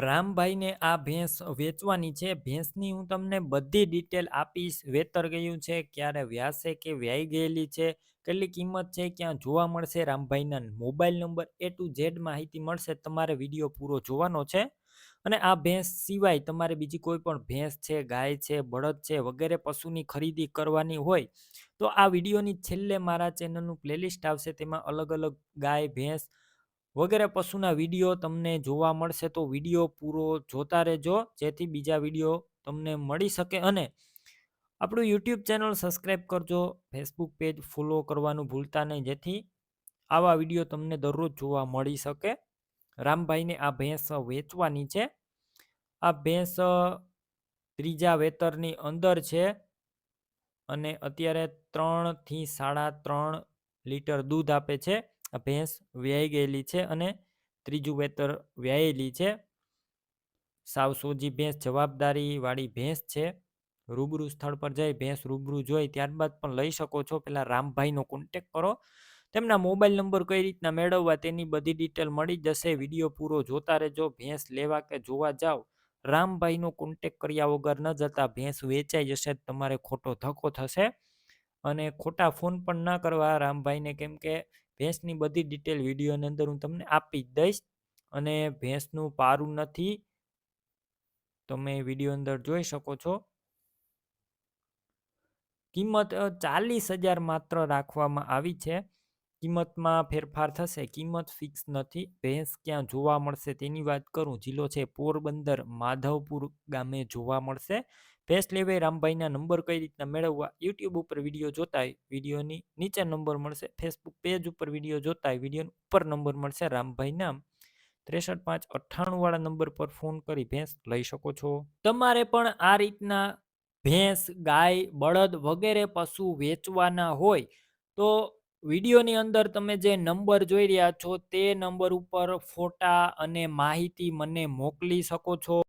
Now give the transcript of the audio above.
રામભાઈને આ ભેંસ વેચવાની છે. ભેંસની હું તમને બધી ડિટેલ આપીશ. વેતર ગયું છે, ક્યારે વ્યાસે કે વ્યાઈ ગયેલી છે, કેટલી કિંમત છે, ક્યાં જોવા મળશે, રામભાઈના mobile number A to Z માહિતી મળશે. તમારે વિડીયો પૂરો જોવાનો છે. અને આ ભેંસ સિવાય તમારે બીજી કોઈ પણ ભેંસ છે, ગાય છે, બળદ છે વગેરે પશુની ખરીદી કરવાની હોય તો આ વિડીયોની છેલ્લે મારા ચેનલનું પ્લેલિસ્ટ આવશે. તેમાં અલગ અલગ ગાય, ભેંસ વગેરે પશુના વિડીયો તમને જોવા મળશે. તો વિડીયો પૂરો જોતા રહેજો, જેથી બીજા વિડીયો તમને મળી શકે. અને આપણું યુટ્યુબ ચેનલ સબસ્ક્રાઈબ કરજો, ફેસબુક પેજ ફોલો કરવાનું ભૂલતા નહીં, જેથી આવા વિડીયો તમને દરરોજ જોવા મળી શકે. રામભાઈને આ ભેંસ વેચવાની છે. આ ભેંસ ત્રીજા વેતરની અંદર છે અને અત્યારે 3 થી 3.5 લીટર દૂધ આપે છે. આ ભેંસ વ્યાઈ ગયેલી છે અને ત્રીજું વેતર વ્યાયેલી છે. સાવ સોજી ભેંસ, જવાબદારી વાળી ભેંસ છે. રૂબરૂ સ્થળ પર જઈ ભેંસ રૂબરૂ જોઈ ત્યારબાદ પણ લઈ શકો છો. પેલા રામભાઈનો કોન્ટેક કરો. તેમના મોબાઈલ નંબર કઈ રીતના મેળવવા તેની બધી ડિટેલ મળી જશે. વિડીયો પૂરો જોતા રહેજો. ભેંસ લેવા કે જોવા જાઓ, રામભાઈનો કોન્ટેક કર્યા વગર ન જતા. ભેંસ વેચાઈ જશે, તમારે ખોટો ધક્કો થશે. અને ખોટા ફોન પણ ના કરવા રામભાઈને, કેમ કે ભેંસની બધી ડિટેલ વિડીયોની અંદર હું તમને આપી જ દઈશ. અને ભેંસનું પારું નથી, તમે વિડીયો અંદર જોઈ શકો છો. કિંમત 40,000 માત્ર રાખવામાં આવી છે. કિંમતમાં ફેરફાર થશે, કિંમત ફિક્સ નથી. ભેંસ ક્યાં જોવા મળશે તેની વાત કરું, જિલ્લો છે પોરબંદર, માધવપુર ગામે જોવા મળશે. ભેંસ લેવાય રામભાઈના નંબર કઈ રીતના મેળવવા, યુટ્યુબ ઉપર વિડીયો જોતા હોય વિડીયોની નીચે નંબર મળશે. ફેસબુક પેજ ઉપર વિડીયો જોતા હોય વિડીયો ઉપર નંબર મળશે. રામભાઈ નામ 63 598 વાળા નંબર પર ફોન કરી ભેંસ લઈ શકો છો. તમારે પણ આ રીતના ભેંસ, ગાય, બળદ વગેરે પશુ વેચવાના હોય તો વિડીયોની અંદર તમે જે નંબર જોઈ રહ્યા છો તે નંબર ઉપર ફોટા અને માહિતી મને મોકલી શકો છો.